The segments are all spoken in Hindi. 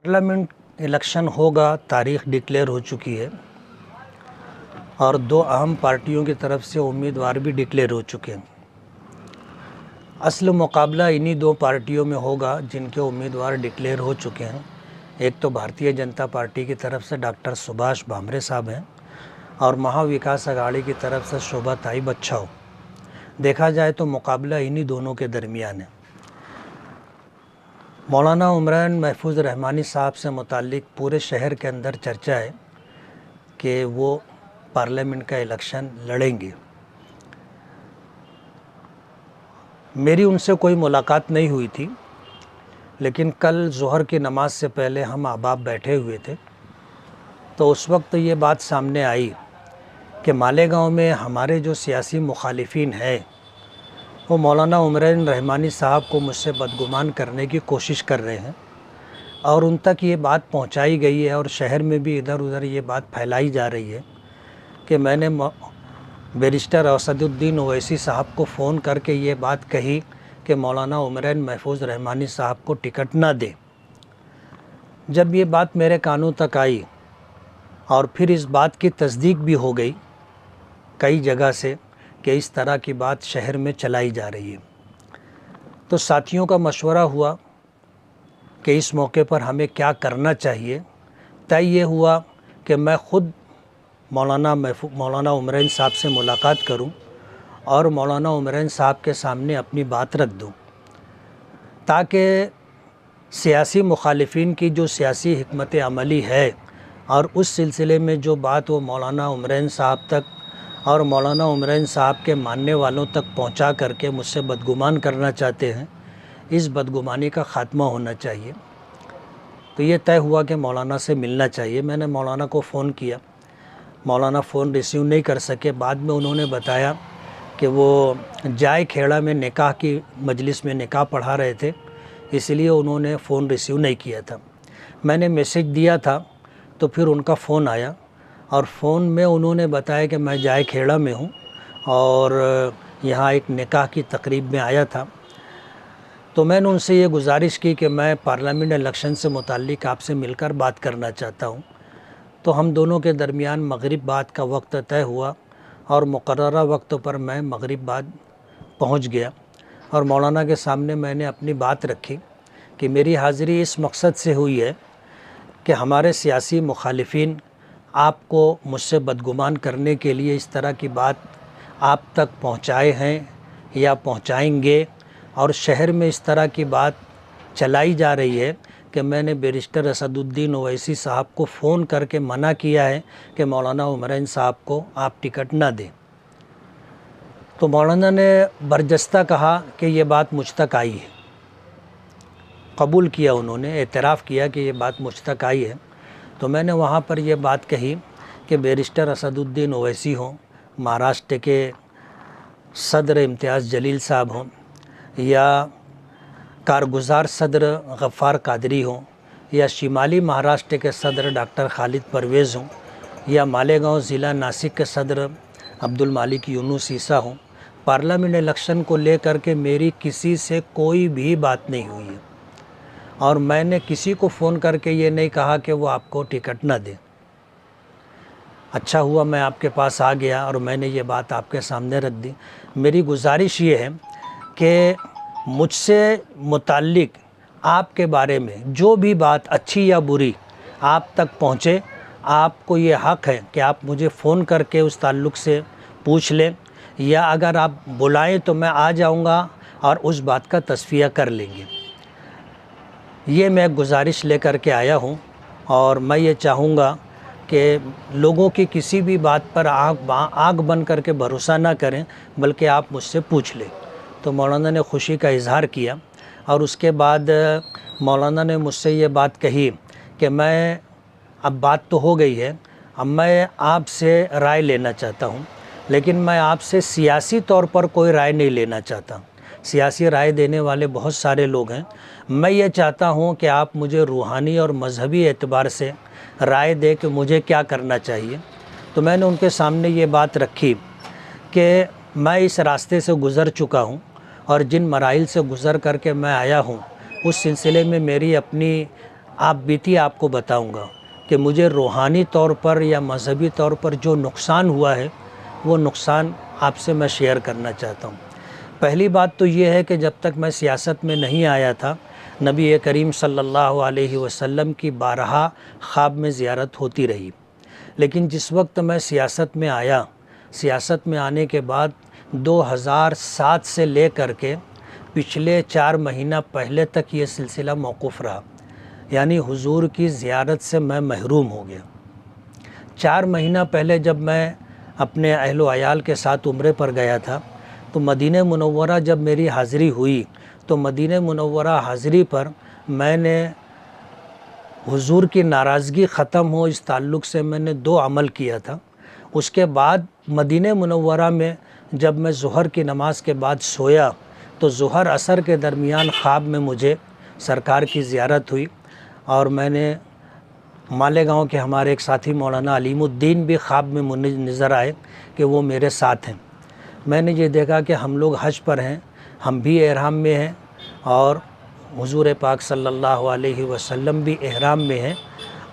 पार्लियामेंट इलेक्शन होगा, तारीख डिक्लेयर हो चुकी है और दो अहम पार्टियों की तरफ से उम्मीदवार भी डिक्लेयर हो चुके हैं। असल मुकाबला इन्हीं दो पार्टियों में होगा जिनके उम्मीदवार डिक्लेयर हो चुके हैं। एक तो भारतीय जनता पार्टी की तरफ से डॉक्टर सुभाष भामरे साहब हैं और महाविकास अघाड़ी की तरफ से शोभा ताई बच्छाऊ। देखा जाए तो मुकाबला इन्हीं दोनों के दरमियान है। मौलाना उमरान महफूज रहमानी साहब से मुताल्लिक पूरे शहर के अंदर चर्चा है कि वो पार्लियामेंट का इलेक्शन लड़ेंगे। मेरी उनसे कोई मुलाकात नहीं हुई थी, लेकिन कल ज़ोहर की नमाज से पहले हम अहबाब बैठे हुए थे तो उस वक्त ये बात सामने आई कि मालेगांव में हमारे जो सियासी मुखालिफिन हैं वो मौलाना उमरान रहमानी साहब को मुझसे बदगुमान करने की कोशिश कर रहे हैं और उन तक ये बात पहुंचाई गई है और शहर में भी इधर उधर ये बात फैलाई जा रही है कि मैंने बैरिस्टर असदुद्दीन ओवैसी साहब को फ़ोन करके ये बात कही कि मौलाना उमरान महफूज रहमानी साहब को टिकट ना दे। जब ये बात मेरे कानों तक आई और फिर इस बात की तस्दीक भी हो गई कई जगह से कि इस तरह की बात शहर में चलाई जा रही है, तो साथियों का मशवरा हुआ कि इस मौके पर हमें क्या करना चाहिए। तय ये हुआ कि मैं ख़ुद मौलाना उमरान साहब से मुलाकात करूं और मौलाना उमरान साहब के सामने अपनी बात रख दूं, ताकि सियासी मुखालिफिन की जो सियासी हिकमत अमली है और उस सिलसिले में जो बात वो मौलाना उमरान साहब तक और मौलाना उमरान साहब के मानने वालों तक पहुंचा करके मुझसे बदगुमान करना चाहते हैं, इस बदगुमानी का ख़ात्मा होना चाहिए। तो ये तय हुआ कि मौलाना से मिलना चाहिए। मैंने मौलाना को फ़ोन किया, मौलाना फ़ोन रिसीव नहीं कर सके। बाद में उन्होंने बताया कि वो जाए खेड़ा में निकाह की मजलिस में निकाह पढ़ा रहे थे, इसलिए उन्होंने फ़ोन रिसीव नहीं किया था। मैंने मैसेज दिया था तो फिर उनका फ़ोन आया और फ़ोन में उन्होंने बताया कि मैं जाए खेड़ा में हूँ और यहाँ एक निकाह की तकरीब में आया था। तो मैंने उनसे ये गुजारिश की कि मैं पार्लियामेंट इलेक्शन से मुताल्लिक़ आपसे मिलकर बात करना चाहता हूँ। तो हम दोनों के दरमियान मगरिब बाद का वक्त तय हुआ और मुकर्ररा वक्त पर मैं मगरिब बाद पहुँच गया और मौलाना के सामने मैंने अपनी बात रखी कि मेरी हाज़िरी इस मकसद से हुई है कि हमारे सियासी मुखालिफिन आपको मुझसे बदगुमान करने के लिए इस तरह की बात आप तक पहुंचाए हैं या पहुंचाएंगे और शहर में इस तरह की बात चलाई जा रही है कि मैंने बैरिस्टर असदुद्दीन ओवैसी साहब को फ़ोन करके मना किया है कि मौलाना उमरान साहब को आप टिकट ना दें। तो मौलाना ने बरजस्ता कहा कि ये बात मुझ तक आई है, कबूल किया, उन्होंने एतराफ़ किया कि ये बात मुझ तक आई है। तो मैंने वहाँ पर ये बात कही कि बैरिस्टर असदुद्दीन ओवैसी हों, महाराष्ट्र के सदर इम्तियाज़ जलील साहब हों या कारगुज़ार सदर गफ़्फ़ार कादरी हों या शिमाली महाराष्ट्र के सदर डॉक्टर खालिद परवेज़ हों या मालेगांव ज़िला नासिक के सदर अब्दुल मालिक यूनुस ईसा हों, पार्लियामेंट इलेक्शन को लेकर के मेरी किसी से कोई भी बात नहीं हुई है और मैंने किसी को फ़ोन करके ये नहीं कहा कि वो आपको टिकट ना दे। अच्छा हुआ मैं आपके पास आ गया और मैंने ये बात आपके सामने रख दी। मेरी गुजारिश ये है कि मुझसे मुताल्लिक़ आपके बारे में जो भी बात अच्छी या बुरी आप तक पहुँचे, आपको ये हक़ है कि आप मुझे फ़ोन करके उस ताल्लुक़ से पूछ लें या अगर आप बुलाएं तो मैं आ जाऊंगा और उस बात का तस्फ़िया कर लेंगे। ये मैं गुजारिश लेकर के आया हूँ और मैं ये चाहूँगा कि लोगों की किसी भी बात पर आँख बंद करके भरोसा ना करें, बल्कि आप मुझसे पूछ लें। तो मौलाना ने खुशी का इज़हार किया और उसके बाद मौलाना ने मुझसे ये बात कही कि मैं अब बात तो हो गई है, अब मैं आपसे राय लेना चाहता हूँ, लेकिन मैं आपसे सियासी तौर पर कोई राय नहीं लेना चाहता। सियासी राय देने वाले बहुत सारे लोग हैं, मैं ये चाहता हूँ कि आप मुझे रूहानी और मजहबी एतबार से राय दें कि मुझे क्या करना चाहिए। तो मैंने उनके सामने ये बात रखी कि मैं इस रास्ते से गुज़र चुका हूँ और जिन मराइल से गुज़र करके मैं आया हूँ उस सिलसिले में मेरी अपनी आप बीती आपको बताऊंगा कि मुझे रूहानी तौर पर या मज़हबी तौर पर जो नुकसान हुआ है वो नुकसान आपसे मैं शेयर करना चाहता हूँ। पहली बात तो ये है कि जब तक मैं सियासत में नहीं आया था, नबी करीम सल्लल्लाहु अलैहि वसल्लम की बारहा ख्वाब में ज़ियारत होती रही। लेकिन जिस वक्त मैं सियासत में आया, सियासत में आने के बाद 2007 से ले कर के पिछले 4 महीना पहले तक ये सिलसिला मौकूफ़ रहा, यानी हुजूर की ज़ियारत से मैं महरूम हो गया। 4 महीना पहले जब मैं अपने अहलो अयाल के साथ उम्रे पर गया था, तो मदीने मुनव्वरा जब मेरी हाज़िरी हुई, तो मदीने मुनव्वरा हाज़िरी पर मैंने हुजूर की नाराज़गी ख़त्म हो इस ताल्लुक़ से मैंने 2 अमल किया था। उसके बाद मदीने मुनव्वरा में जब मैं ज़ुहर की नमाज़ के बाद सोया, तो ज़ुहर असर के दरमियान ख्वाब में मुझे सरकार की ज़ियारत हुई और मैंने मालेगांव के हमारे एक साथी मौलाना अलीमुद्दीन भी ख्वाब में मुझे नज़र आए कि वो मेरे साथ हैं। मैंने ये देखा कि हम लोग हज पर हैं, हम भी एहराम में हैं और हुजूर पाक सल्लल्लाहु अलैहि वसल्लम भी एहराम में हैं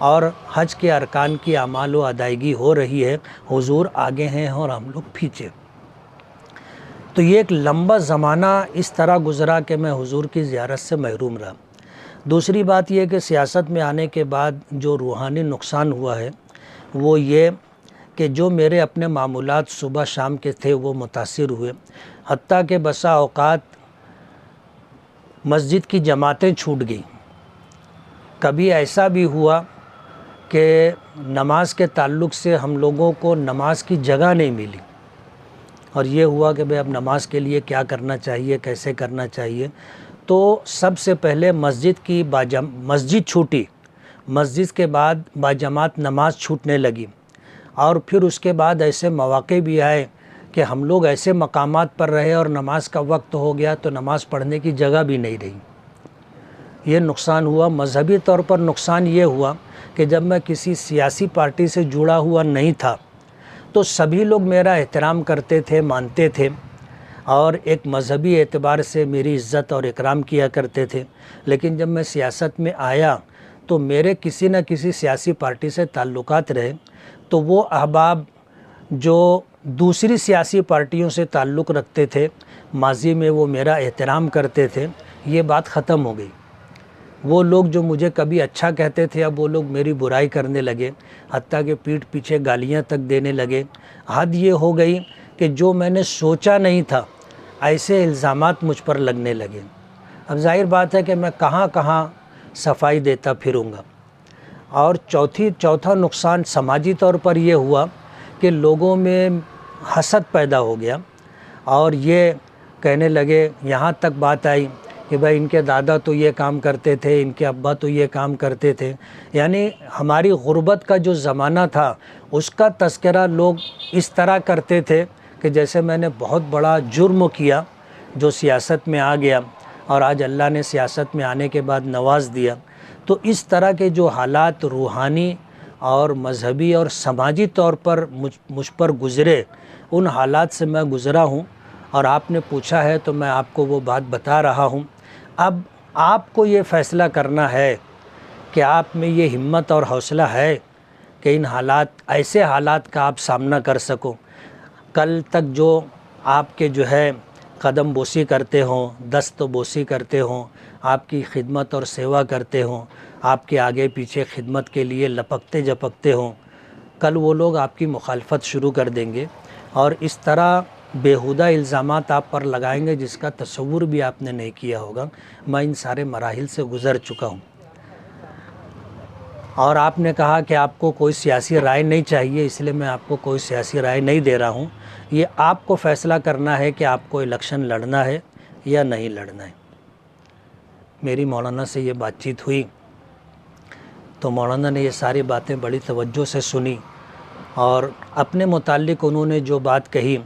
और हज के अरकान की अमाल व अदायगी हो रही है। हुजूर आगे हैं और हम लोग पीछे। तो ये एक लंबा ज़माना इस तरह गुज़रा कि मैं हुजूर की ज़ियारत से महरूम रहा। दूसरी बात यह कि सियासत में आने के बाद जो रूहानी नुकसान हुआ है वो ये कि जो मेरे अपने मामूलात सुबह शाम के थे वो मुतासिर हुए। हत्ता के बसा औक़ात मस्जिद की जमातें छूट गई। कभी ऐसा भी हुआ कि नमाज के ताल्लुक़ से हम लोगों को नमाज की जगह नहीं मिली और ये हुआ कि भाई अब नमाज के लिए क्या करना चाहिए, कैसे करना चाहिए। तो सबसे पहले मस्जिद छूटी, मस्जिद के बाद बाजमात नमाज छूटने लगी और फिर उसके बाद ऐसे मौक़े भी आए कि हम लोग ऐसे मकामात पर रहे और नमाज का वक्त हो गया तो नमाज पढ़ने की जगह भी नहीं रही। ये नुकसान हुआ। मज़हबी तौर पर नुकसान ये हुआ कि जब मैं किसी सियासी पार्टी से जुड़ा हुआ नहीं था तो सभी लोग मेरा एहतराम करते थे, मानते थे और एक मज़हबी एतबार से मेरी इज़्ज़त और इकराम किया करते थे। लेकिन जब मैं सियासत में आया तो मेरे किसी न किसी सियासी पार्टी से ताल्लुकात रहे, तो वो अहबाब जो दूसरी सियासी पार्टियों से ताल्लुक़ रखते थे, माजी में वो मेरा एहतराम करते थे, ये बात ख़त्म हो गई। वो लोग जो मुझे कभी अच्छा कहते थे अब वो लोग मेरी बुराई करने लगे, हत्ता कि पीठ पीछे गालियाँ तक देने लगे। हद ये हो गई कि जो मैंने सोचा नहीं था ऐसे इल्ज़ामात मुझ पर लगने लगे। अब जाहिर बात है कि मैं कहाँ कहाँ सफाई देता फिरूँगा। और चौथा नुकसान समाजी तौर पर यह हुआ कि लोगों में हसद पैदा हो गया और ये कहने लगे, यहाँ तक बात आई कि भाई इनके दादा तो ये काम करते थे, इनके अब्बा तो ये काम करते थे। यानी हमारी गुर्बत का जो ज़माना था उसका तज़किरा लोग इस तरह करते थे कि जैसे मैंने बहुत बड़ा जुर्म किया जो सियासत में आ गया और आज अल्लाह ने सियासत में आने के बाद नवाज दिया। तो इस तरह के जो हालात रूहानी और मज़हबी और समाजी तौर पर मुझ पर गुज़रे, उन हालात से मैं गुज़रा हूँ और आपने पूछा है तो मैं आपको वो बात बता रहा हूँ। अब आपको ये फ़ैसला करना है कि आप में ये हिम्मत और हौसला है कि इन ऐसे हालात का आप सामना कर सको। कल तक जो आपके जो है कदम बोसी करते हों, दस्त बोसी करते हों, आपकी खिदमत और सेवा करते हों, आपके आगे पीछे खिदमत के लिए लपकते झपकते हों, कल वो लोग आपकी मुखालफत शुरू कर देंगे और इस तरह बेहुदा इल्ज़ामात आप पर लगाएंगे जिसका तसव्वुर भी आपने नहीं किया होगा। मैं इन सारे मराहिल से गुज़र चुका हूँ। और आपने कहा कि आपको कोई सियासी राय नहीं चाहिए, इसलिए मैं आपको कोई सियासी राय नहीं दे रहा हूँ। ये आपको फ़ैसला करना है कि आपको इलेक्शन लड़ना है या नहीं लड़ना है। मेरी मौलाना से ये बातचीत हुई तो मौलाना ने ये सारी बातें बड़ी तवज्जो से सुनी और अपने मुताल्लिक़ उन्होंने जो बात कही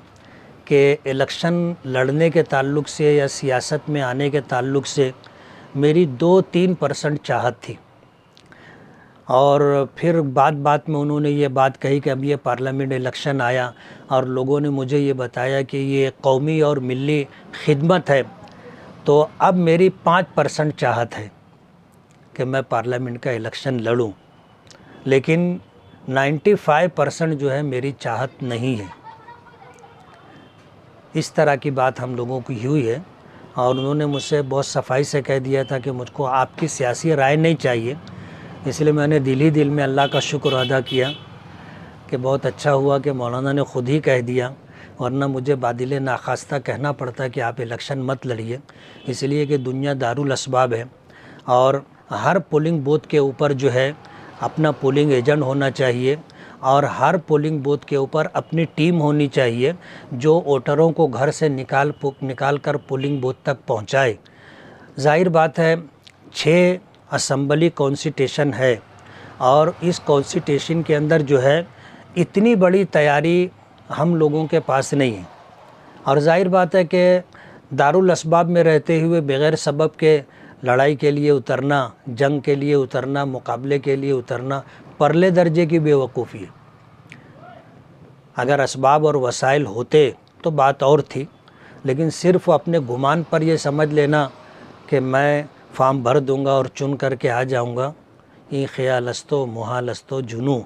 कि इलेक्शन लड़ने के ताल्लुक़ से या सियासत में आने के ताल्लुक़ से मेरी 2-3% चाहत थी। और फिर बात में उन्होंने ये बात कही कि अब ये पार्लियामेंट इलेक्शन आया और लोगों ने मुझे ये बताया कि ये कौमी और मिली खिदमत है, तो अब मेरी 5% चाहत है। कि मैं पार्लियामेंट का इलेक्शन लड़ूं, लेकिन 95% जो है मेरी चाहत नहीं है। इस तरह की बात हम लोगों की हुई है और उन्होंने मुझसे बहुत सफाई से कह दिया था कि मुझको आपकी सियासी राय नहीं चाहिए। इसलिए मैंने दिल ही दिल में अल्लाह का शुक्र अदा किया कि बहुत अच्छा हुआ कि मौलाना ने ख़ुद ही कह दिया, वरना मुझे बादिल नाखास्ता कहना पड़ता कि आप इलेक्शन मत लड़िए। इसलिए कि दुनिया दारुल असबाब है और हर पोलिंग बूथ के ऊपर जो है अपना पोलिंग एजेंट होना चाहिए और हर पोलिंग बूथ के ऊपर अपनी टीम होनी चाहिए जो वोटरों को घर से निकाल कर पोलिंग बूथ तक पहुंचाए। जाहिर बात है 6 असम्बली कॉन्स्टिट्यूशन है और इस कॉन्स्टिट्यूशन के अंदर जो है इतनी बड़ी तैयारी हम लोगों के पास नहीं है और जाहिर बात है कि दारुल असबाब में रहते हुए बग़ैर सबब के लड़ाई के लिए उतरना, जंग के लिए उतरना, मुकाबले के लिए उतरना परले दर्जे की बेवकूफ़ी है। अगर असबाब और वसाइल होते तो बात और थी, लेकिन सिर्फ़ अपने गुमान पर ये समझ लेना कि मैं फॉर्म भर दूंगा और चुन करके आ जाऊंगा, ये ख्यालस्तो मुहालस्तो जुनू